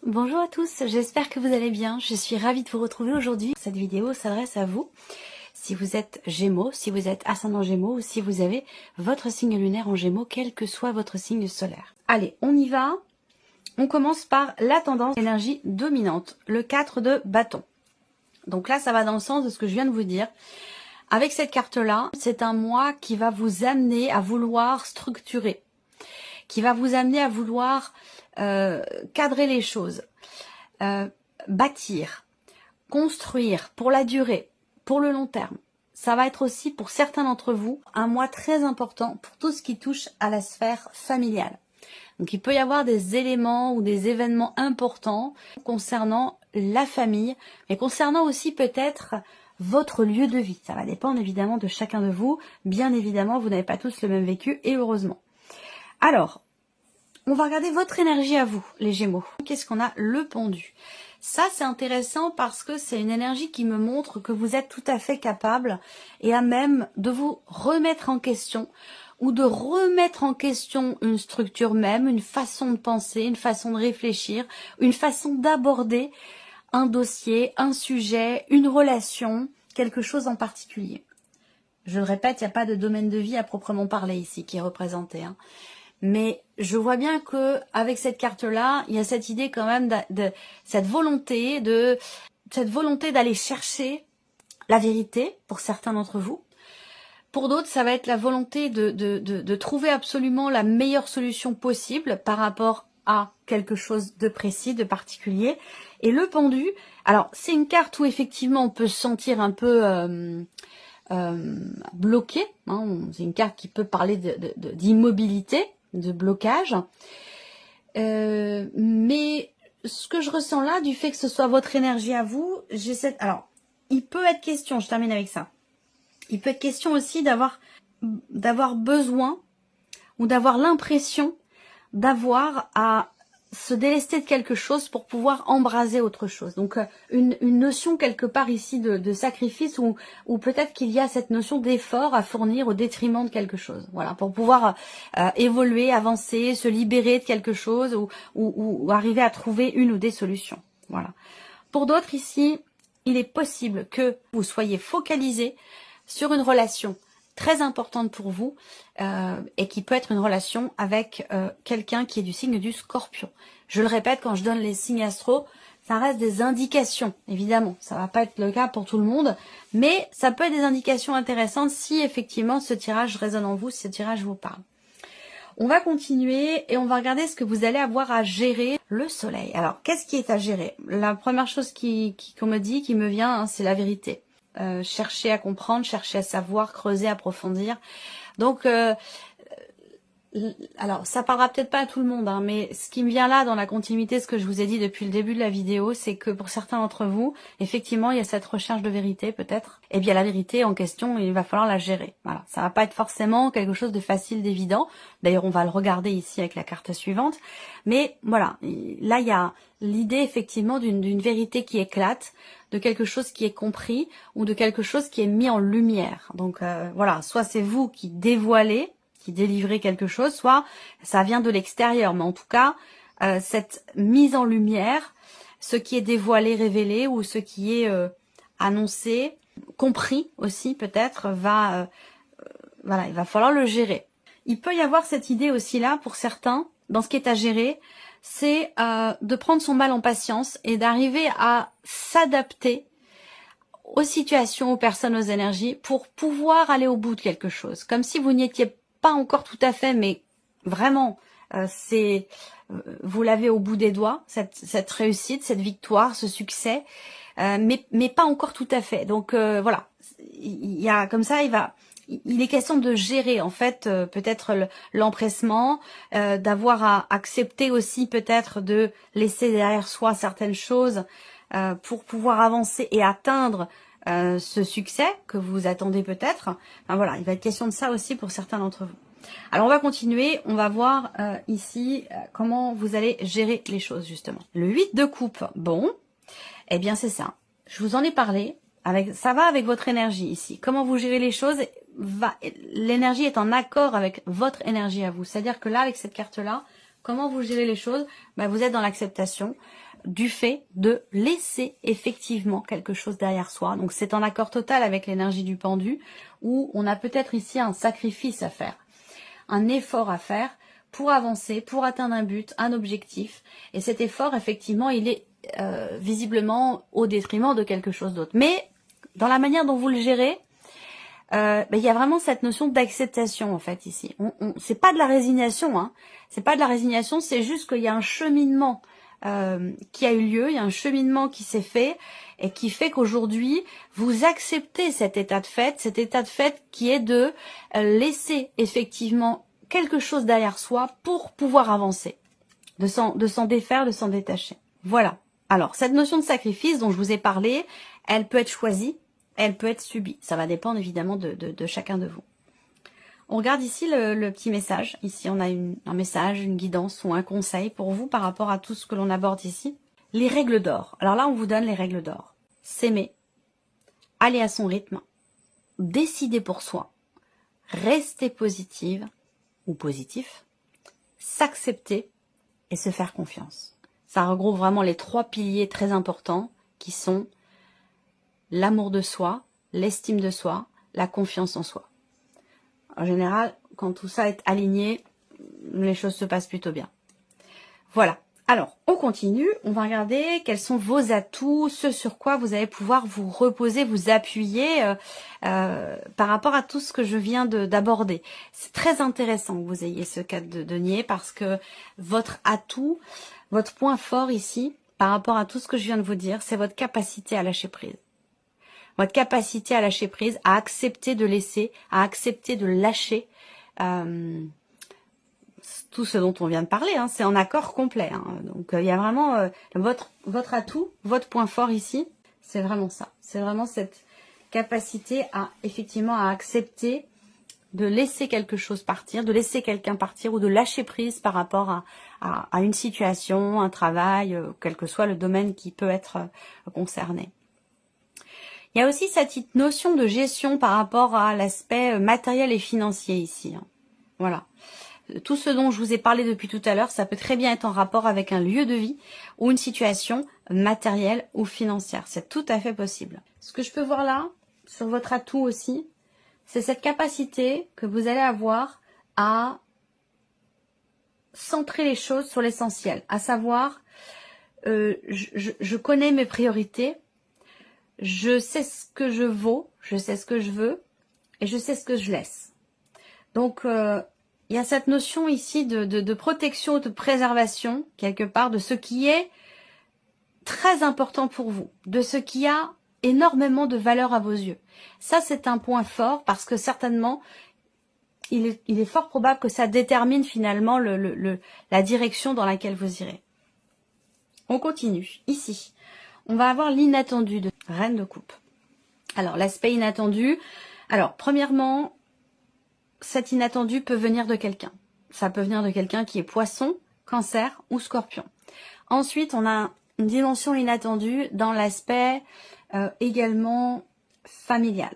Bonjour à tous, j'espère que vous allez bien. Je suis ravie de vous retrouver aujourd'hui. Cette vidéo s'adresse à vous. Si vous êtes Gémeaux, si vous êtes ascendant Gémeaux ou si vous avez votre signe lunaire en Gémeaux, quel que soit votre signe solaire. Allez, on y va. On commence par la tendance énergie dominante, le 4 de bâton. Donc là, ça va dans le sens de ce que je viens de vous dire. Avec cette carte-là, c'est un mois qui va vous amener à vouloir structurer, qui va vous amener à vouloir cadrer les choses, bâtir, construire pour la durée, pour le long terme. Ça va être aussi pour certains d'entre vous un mois très important pour tout ce qui touche à la sphère familiale. Donc il peut y avoir des éléments ou des événements importants concernant la famille, mais concernant aussi peut-être votre lieu de vie. Ça va dépendre évidemment de chacun de vous. Bien évidemment, vous n'avez pas tous le même vécu et heureusement. Alors, on va regarder votre énergie à vous, les Gémeaux. Qu'est-ce qu'on a? Le pendu. Ça, c'est intéressant parce que c'est une énergie qui me montre que vous êtes tout à fait capable et à même de vous remettre en question ou de remettre en question une structure même, une façon de penser, une façon de réfléchir, une façon d'aborder un dossier, un sujet, une relation, quelque chose en particulier. Je le répète, il n'y a pas de domaine de vie à proprement parler ici qui est représenté, hein. Mais je vois bien que avec cette carte-là, il y a cette idée quand même cette volonté d'aller chercher la vérité pour certains d'entre vous. Pour d'autres, ça va être la volonté de trouver absolument la meilleure solution possible par rapport à quelque chose de précis, de particulier. Et le pendu, alors c'est une carte où effectivement on peut se sentir un peu bloqué, hein. C'est une carte qui peut parler d'immobilité, de blocage. Mais ce que je ressens là, du fait que ce soit votre énergie à vous, alors, il peut être question, je termine avec ça. Il peut être question aussi d'avoir besoin ou d'avoir l'impression d'avoir à se délester de quelque chose pour pouvoir embraser autre chose. Donc une notion quelque part ici de sacrifice ou peut-être qu'il y a cette notion d'effort à fournir au détriment de quelque chose. Voilà, pour pouvoir évoluer, avancer, se libérer de quelque chose ou arriver à trouver une ou des solutions. Voilà. Pour d'autres ici, il est possible que vous soyez focalisé sur une relation très importante pour vous et qui peut être une relation avec quelqu'un qui est du signe du Scorpion. Je le répète, quand je donne les signes astro, ça reste des indications, évidemment. Ça va pas être le cas pour tout le monde, mais ça peut être des indications intéressantes si effectivement ce tirage résonne en vous, si ce tirage vous parle. On va continuer et on va regarder ce que vous allez avoir à gérer. Le soleil. Alors, qu'est-ce qui est à gérer? La première chose qu'on me dit, qui me vient, hein, c'est la vérité. Chercher à comprendre, chercher à savoir, creuser, approfondir. Donc, alors ça parlera peut-être pas à tout le monde, hein, mais ce qui me vient là dans la continuité, ce que je vous ai dit depuis le début de la vidéo, c'est que pour certains d'entre vous, effectivement, il y a cette recherche de vérité peut-être. Et bien la vérité en question, il va falloir la gérer. Voilà, ça va pas être forcément quelque chose de facile, d'évident. D'ailleurs, on va le regarder ici avec la carte suivante. Mais voilà, là il y a l'idée effectivement d'une vérité qui éclate, de quelque chose qui est compris ou de quelque chose qui est mis en lumière. Donc voilà, soit c'est vous qui dévoilez, qui délivrez quelque chose, soit ça vient de l'extérieur. Mais en tout cas, cette mise en lumière, ce qui est dévoilé, révélé ou ce qui est annoncé, compris aussi peut-être, voilà, il va falloir le gérer. Il peut y avoir cette idée aussi là pour certains, dans ce qui est à gérer, c'est de prendre son mal en patience et d'arriver à s'adapter aux situations, aux personnes, aux énergies pour pouvoir aller au bout de quelque chose. Comme si vous n'y étiez pas encore tout à fait, mais vraiment, vous l'avez au bout des doigts, cette réussite, cette victoire, ce succès, mais pas encore tout à fait. Donc voilà, il y a comme ça, il est question de gérer en fait peut-être l'empressement, d'avoir à accepter aussi peut-être de laisser derrière soi certaines choses pour pouvoir avancer et atteindre ce succès que vous attendez peut-être. Enfin, voilà, il va être question de ça aussi pour certains d'entre vous. Alors on va continuer, on va voir ici comment vous allez gérer les choses justement. Le 8 de coupe, bon, eh bien c'est ça. Je vous en ai parlé, ça va avec votre énergie ici. Comment vous gérez les choses, l'énergie est en accord avec votre énergie à vous. C'est-à-dire que là, avec cette carte-là, Comment vous gérez les choses? Vous êtes dans l'acceptation du fait de laisser effectivement quelque chose derrière soi. Donc c'est en accord total avec l'énergie du pendu, où on a peut-être ici un sacrifice à faire, un effort à faire pour avancer, pour atteindre un but, un objectif. Et cet effort, effectivement, il est visiblement au détriment de quelque chose d'autre. Mais dans la manière dont vous le gérez, il y a vraiment cette notion d'acceptation en fait ici. C'est pas de la résignation, hein. C'est pas de la résignation, c'est juste qu'il y a un cheminement qui a eu lieu, il y a un cheminement qui s'est fait et qui fait qu'aujourd'hui vous acceptez cet état de fait qui est de laisser effectivement quelque chose derrière soi pour pouvoir avancer, de s'en défaire, de s'en détacher. Voilà. Alors cette notion de sacrifice dont je vous ai parlé, elle peut être choisie. Elle peut être subie. Ça va dépendre évidemment de chacun de vous. On regarde ici le petit message. Ici, on a un message, une guidance ou un conseil pour vous par rapport à tout ce que l'on aborde ici. Les règles d'or. Alors là, on vous donne les règles d'or. S'aimer, aller à son rythme, décider pour soi, rester positive ou positif, s'accepter et se faire confiance. Ça regroupe vraiment les 3 piliers très importants qui sont l'amour de soi, l'estime de soi, la confiance en soi. En général, quand tout ça est aligné, les choses se passent plutôt bien. Voilà. Alors, on continue. On va regarder quels sont vos atouts, ce sur quoi vous allez pouvoir vous reposer, vous appuyer par rapport à tout ce que je viens d'aborder. C'est très intéressant que vous ayez ce cadre de denier parce que votre atout, votre point fort ici, par rapport à tout ce que je viens de vous dire, c'est votre capacité à lâcher prise. Votre capacité à lâcher prise, à accepter de laisser, à accepter de lâcher tout ce dont on vient de parler, hein, c'est en accord complet. Hein. Donc il y a vraiment votre atout, votre point fort ici, c'est vraiment ça. C'est vraiment cette capacité à effectivement à accepter de laisser quelque chose partir, de laisser quelqu'un partir ou de lâcher prise par rapport à une situation, un travail, quel que soit le domaine qui peut être concerné. Il y a aussi cette notion de gestion par rapport à l'aspect matériel et financier ici. Hein. Voilà. Tout ce dont je vous ai parlé depuis tout à l'heure, ça peut très bien être en rapport avec un lieu de vie ou une situation matérielle ou financière. C'est tout à fait possible. Ce que je peux voir là, sur votre atout aussi, c'est cette capacité que vous allez avoir à centrer les choses sur l'essentiel. À savoir, je connais mes priorités, je sais ce que je vaux, je sais ce que je veux et je sais ce que je laisse. Donc, il y a cette notion ici de protection, de préservation, quelque part, de ce qui est très important pour vous, de ce qui a énormément de valeur à vos yeux. Ça, c'est un point fort parce que certainement, il est fort probable que ça détermine finalement la direction dans laquelle vous irez. On continue. Ici, on va avoir l'inattendu de Reine de Coupe. Alors, l'aspect inattendu. Alors, premièrement, cet inattendu peut venir de quelqu'un. Ça peut venir de quelqu'un qui est Poisson, Cancer ou Scorpion. Ensuite, on a une dimension inattendue dans l'aspect également familial.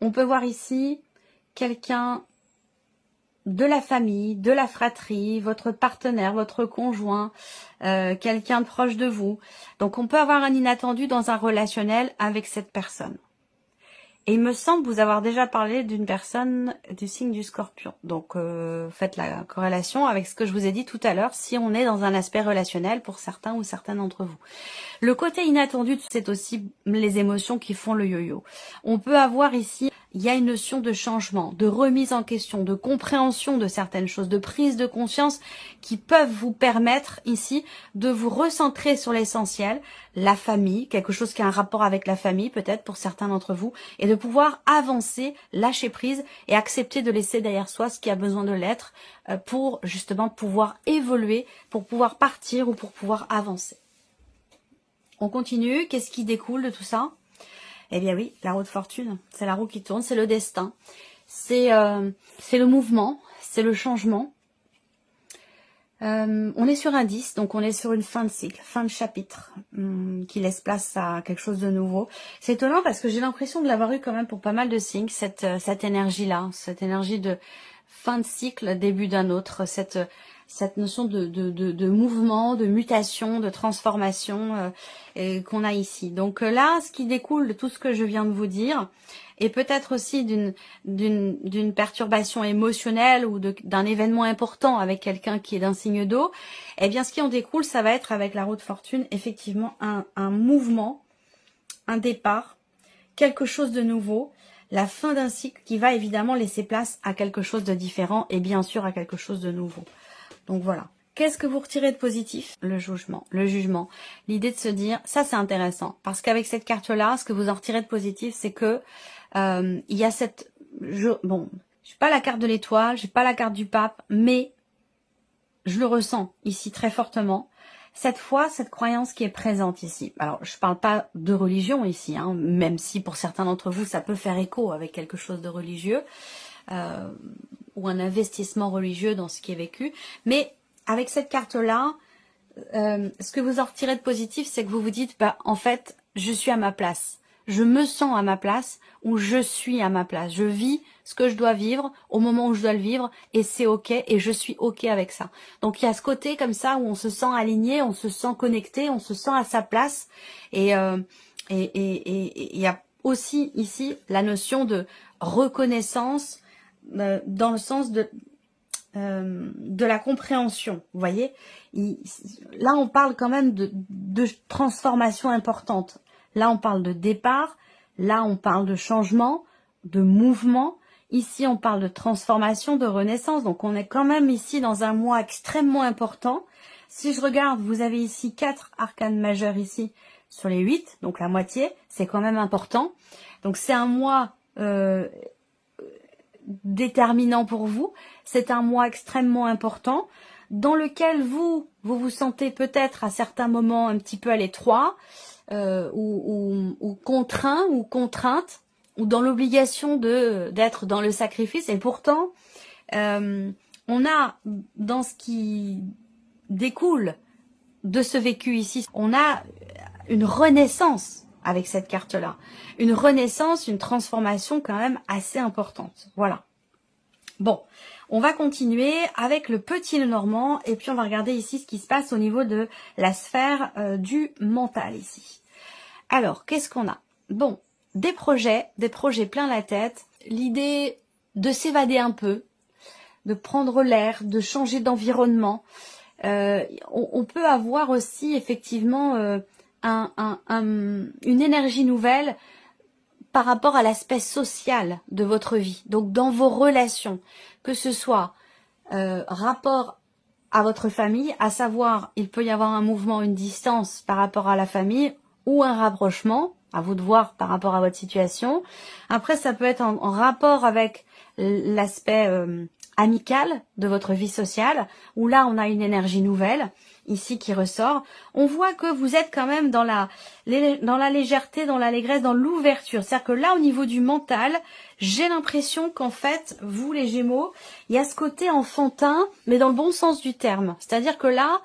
On peut voir ici quelqu'un de la famille, de la fratrie, votre partenaire, votre conjoint, quelqu'un de proche de vous. Donc, on peut avoir un inattendu dans un relationnel avec cette personne. Et il me semble vous avoir déjà parlé d'une personne du signe du Scorpion. Donc, faites la corrélation avec ce que je vous ai dit tout à l'heure, si on est dans un aspect relationnel pour certains ou certains d'entre vous. Le côté inattendu, c'est aussi les émotions qui font le yo-yo. On peut avoir ici, il y a une notion de changement, de remise en question, de compréhension de certaines choses, de prise de conscience qui peuvent vous permettre ici de vous recentrer sur l'essentiel, la famille, quelque chose qui a un rapport avec la famille peut-être pour certains d'entre vous, et de pouvoir avancer, lâcher prise et accepter de laisser derrière soi ce qui a besoin de l'être pour justement pouvoir évoluer, pour pouvoir partir ou pour pouvoir avancer. On continue, qu'est-ce qui découle de tout ça? Eh bien oui, la roue de fortune, c'est la roue qui tourne, c'est le destin, c'est le mouvement, c'est le changement. On est sur un 10, donc on est sur une fin de cycle, fin de chapitre, qui laisse place à quelque chose de nouveau. C'est étonnant parce que j'ai l'impression de l'avoir eu quand même pour pas mal de signes, cette énergie-là, cette énergie de fin de cycle, début d'un autre, cette cette notion de mouvement, de mutation, de transformation qu'on a ici. Donc là, ce qui découle de tout ce que je viens de vous dire, et peut-être aussi d'une perturbation émotionnelle ou d'un événement important avec quelqu'un qui est d'un signe d'eau, eh bien ce qui en découle, ça va être avec la roue de fortune, effectivement, un mouvement, un départ, quelque chose de nouveau, la fin d'un cycle qui va évidemment laisser place à quelque chose de différent et bien sûr à quelque chose de nouveau. Donc voilà. Qu'est-ce que vous retirez de positif? Le jugement. Le jugement. L'idée de se dire, ça c'est intéressant, parce qu'avec cette carte-là, ce que vous en retirez de positif, c'est que il y a cette... bon, j'ai pas la carte de l'étoile, j'ai pas la carte du pape, mais je le ressens ici très fortement. Cette foi, cette croyance qui est présente ici. Alors, je parle pas de religion ici, hein, même si pour certains d'entre vous, ça peut faire écho avec quelque chose de religieux, ou un investissement religieux dans ce qui est vécu. Mais avec cette carte-là, ce que vous en retirez de positif, c'est que vous vous dites, bah, en fait, je suis à ma place. Je me sens à ma place ou je suis à ma place. Je vis ce que je dois vivre au moment où je dois le vivre et c'est ok et je suis ok avec ça. Donc il y a ce côté comme ça où on se sent aligné, on se sent connecté, on se sent à sa place et il y a aussi ici la notion de reconnaissance dans le sens de la compréhension, vous voyez. Là, on parle quand même de transformation importante. Là, on parle de départ. Là, on parle de changement, de mouvement. Ici, on parle de transformation, de renaissance. Donc, on est quand même ici dans un mois extrêmement important. Si je regarde, vous avez ici 4 arcanes majeures ici sur les 8, donc la moitié. C'est quand même important. Donc, c'est un mois déterminant pour vous. C'est un mois extrêmement important dans lequel vous vous sentez peut-être à certains moments un petit peu à l'étroit ou contraint ou contrainte ou dans l'obligation d'être dans le sacrifice. Et pourtant, on a dans ce qui découle de ce vécu ici, on a une renaissance avec cette carte-là. Une renaissance, une transformation quand même assez importante. Voilà. Bon, on va continuer avec le petit Lenormand et puis on va regarder ici ce qui se passe au niveau de la sphère du mental ici. Alors, qu'est-ce qu'on a? Bon, des projets plein la tête, l'idée de s'évader un peu, de prendre l'air, de changer d'environnement. On peut avoir aussi effectivement une énergie nouvelle par rapport à l'aspect social de votre vie, donc dans vos relations, que ce soit rapport à votre famille, à savoir il peut y avoir un mouvement, une distance par rapport à la famille ou un rapprochement, à vous de voir par rapport à votre situation. Après, ça peut être en rapport avec l'aspect amical de votre vie sociale, où là on a une énergie nouvelle ici qui ressort. On voit que vous êtes quand même dans la légèreté, dans l'allégresse, dans l'ouverture. C'est-à-dire que là, au niveau du mental, j'ai l'impression qu'en fait, vous les Gémeaux, il y a ce côté enfantin, mais dans le bon sens du terme. C'est-à-dire que là,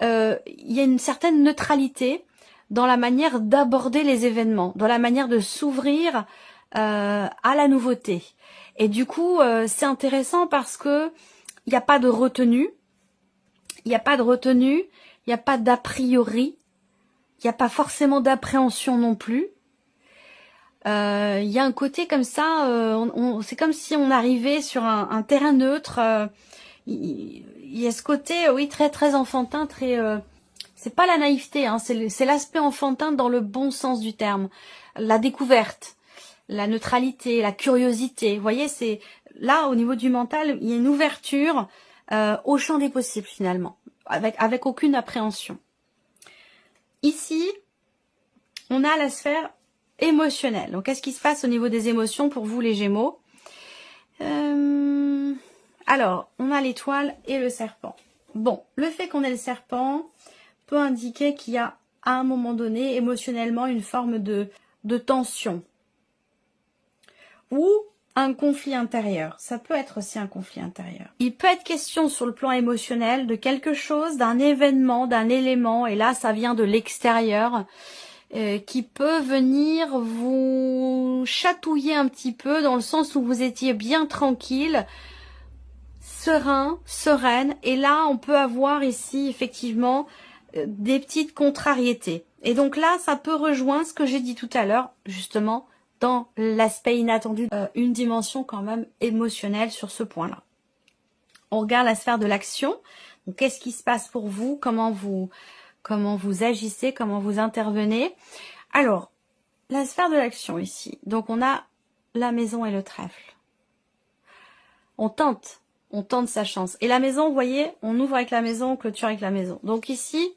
il y a une certaine neutralité dans la manière d'aborder les événements, dans la manière de s'ouvrir à la nouveauté. Et du coup, c'est intéressant parce que il n'y a pas de retenue. Il n'y a pas de retenue, il n'y a pas d'a priori, il n'y a pas forcément d'appréhension non plus. Il y a un côté comme ça, c'est comme si on arrivait sur un terrain neutre. Il y a ce côté, oui, très très enfantin, très. C'est pas la naïveté, hein, c'est l'aspect enfantin dans le bon sens du terme. La découverte, la neutralité, la curiosité. Vous voyez, c'est là au niveau du mental, il y a une ouverture. Au champ des possibles finalement, avec aucune appréhension. Ici, on a la sphère émotionnelle. Donc, qu'est-ce qui se passe au niveau des émotions pour vous les Gémeaux? Alors, on a l'étoile et le serpent. Bon, le fait qu'on ait le serpent peut indiquer qu'il y a à un moment donné, émotionnellement, une forme de tension. Ou un conflit intérieur. Ça peut être aussi un conflit intérieur. Il peut être question sur le plan émotionnel de quelque chose, d'un événement, d'un élément, et là ça vient de l'extérieur, qui peut venir vous chatouiller un petit peu dans le sens où vous étiez bien tranquille. serein, sereine. Et là, on peut avoir ici, effectivement, des petites contrariétés. Et donc là, ça peut rejoindre ce que j'ai dit tout à l'heure, justement, dans l'aspect inattendu, une dimension quand même émotionnelle sur ce point-là. On regarde la sphère de l'action. Donc, qu'est-ce qui se passe pour vous? Comment vous agissez? Comment vous intervenez? Alors, la sphère de l'action ici. Donc, on a la maison et le trèfle. On tente sa chance. Et la maison, vous voyez, on ouvre avec la maison, on clôture avec la maison. Donc ici,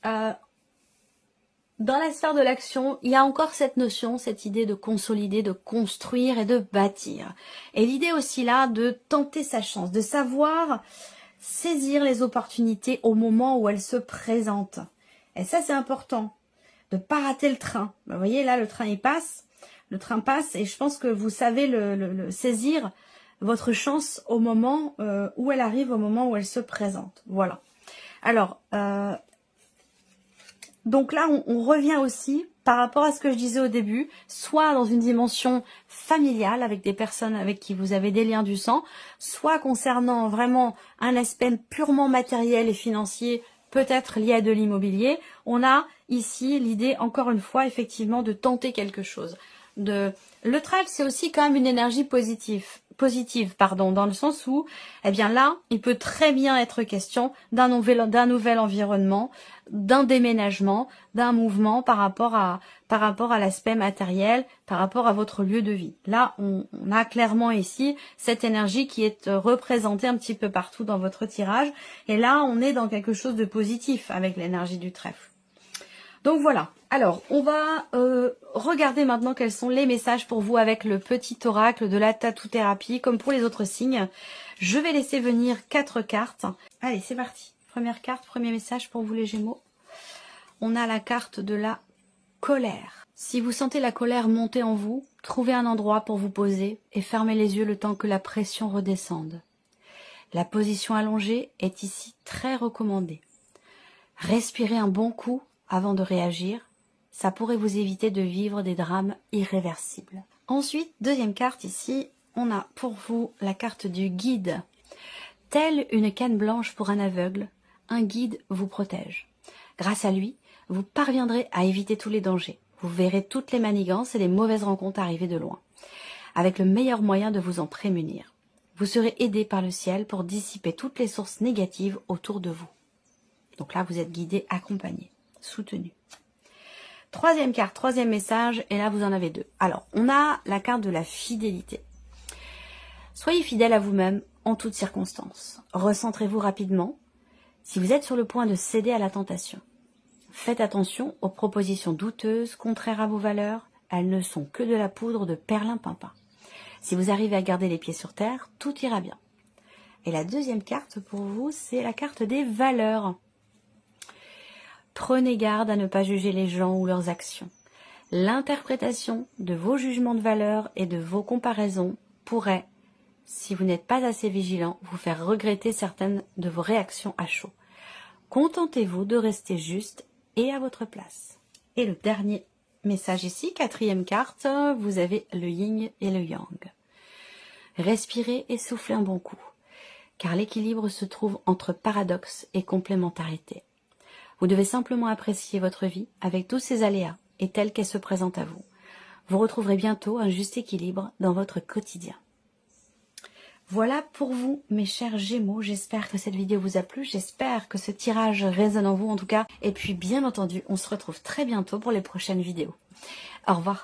dans la sphère de l'action, il y a encore cette notion, cette idée de consolider, de construire et de bâtir. Et l'idée aussi là, de tenter sa chance, de savoir saisir les opportunités au moment où elles se présentent. Et ça, c'est important, de ne pas rater le train. Vous voyez, là, le train, il passe. Le train passe et je pense que vous savez le saisir, votre chance au moment où elle arrive, au moment où elle se présente. Voilà. Alors, donc là, on revient aussi par rapport à ce que je disais au début, soit dans une dimension familiale avec des personnes avec qui vous avez des liens du sang, soit concernant vraiment un aspect purement matériel et financier, peut-être lié à de l'immobilier. On a ici l'idée, encore une fois, effectivement, de tenter quelque chose. Le trèfle, c'est aussi quand même une énergie positive, dans le sens où, eh bien là, il peut très bien être question d'un nouvel environnement, d'un déménagement, d'un mouvement par rapport à l'aspect matériel, par rapport à votre lieu de vie. Là, on a clairement ici cette énergie qui est représentée un petit peu partout dans votre tirage. Et là, on est dans quelque chose de positif avec l'énergie du trèfle. Donc voilà, alors on va regarder maintenant quels sont les messages pour vous avec le petit oracle de la tatou-thérapie. Comme pour les autres signes, je vais laisser venir 4 cartes. Allez, c'est parti. Première carte, premier message pour vous les Gémeaux. On a la carte de la colère. Si vous sentez la colère monter en vous, trouvez un endroit pour vous poser et fermez les yeux le temps que la pression redescende. La position allongée est ici très recommandée. Respirez un bon coup avant de réagir, ça pourrait vous éviter de vivre des drames irréversibles. Ensuite, deuxième carte ici, on a pour vous la carte du guide. Telle une canne blanche pour un aveugle, un guide vous protège. Grâce à lui, vous parviendrez à éviter tous les dangers. Vous verrez toutes les manigances et les mauvaises rencontres arriver de loin, avec le meilleur moyen de vous en prémunir. Vous serez aidé par le ciel pour dissiper toutes les sources négatives autour de vous. Donc là, vous êtes guidé, accompagné, soutenu. Troisième carte, troisième message, et là vous en avez 2. Alors, on a la carte de la fidélité. Soyez fidèle à vous-même en toutes circonstances. Recentrez-vous rapidement si vous êtes sur le point de céder à la tentation. Faites attention aux propositions douteuses, contraires à vos valeurs. Elles ne sont que de la poudre de perlimpinpin. Si vous arrivez à garder les pieds sur terre, tout ira bien. Et la deuxième carte pour vous, c'est la carte des valeurs. Prenez garde à ne pas juger les gens ou leurs actions. L'interprétation de vos jugements de valeur et de vos comparaisons pourrait, si vous n'êtes pas assez vigilant, vous faire regretter certaines de vos réactions à chaud. Contentez-vous de rester juste et à votre place. Et le dernier message ici, quatrième carte, vous avez le yin et le yang. Respirez et soufflez un bon coup, car l'équilibre se trouve entre paradoxe et complémentarité. Vous devez simplement apprécier votre vie avec tous ses aléas et telle qu'elle se présente à vous. Vous retrouverez bientôt un juste équilibre dans votre quotidien. Voilà pour vous, mes chers Gémeaux. J'espère que cette vidéo vous a plu. J'espère que ce tirage résonne en vous en tout cas. Et puis, bien entendu, on se retrouve très bientôt pour les prochaines vidéos. Au revoir.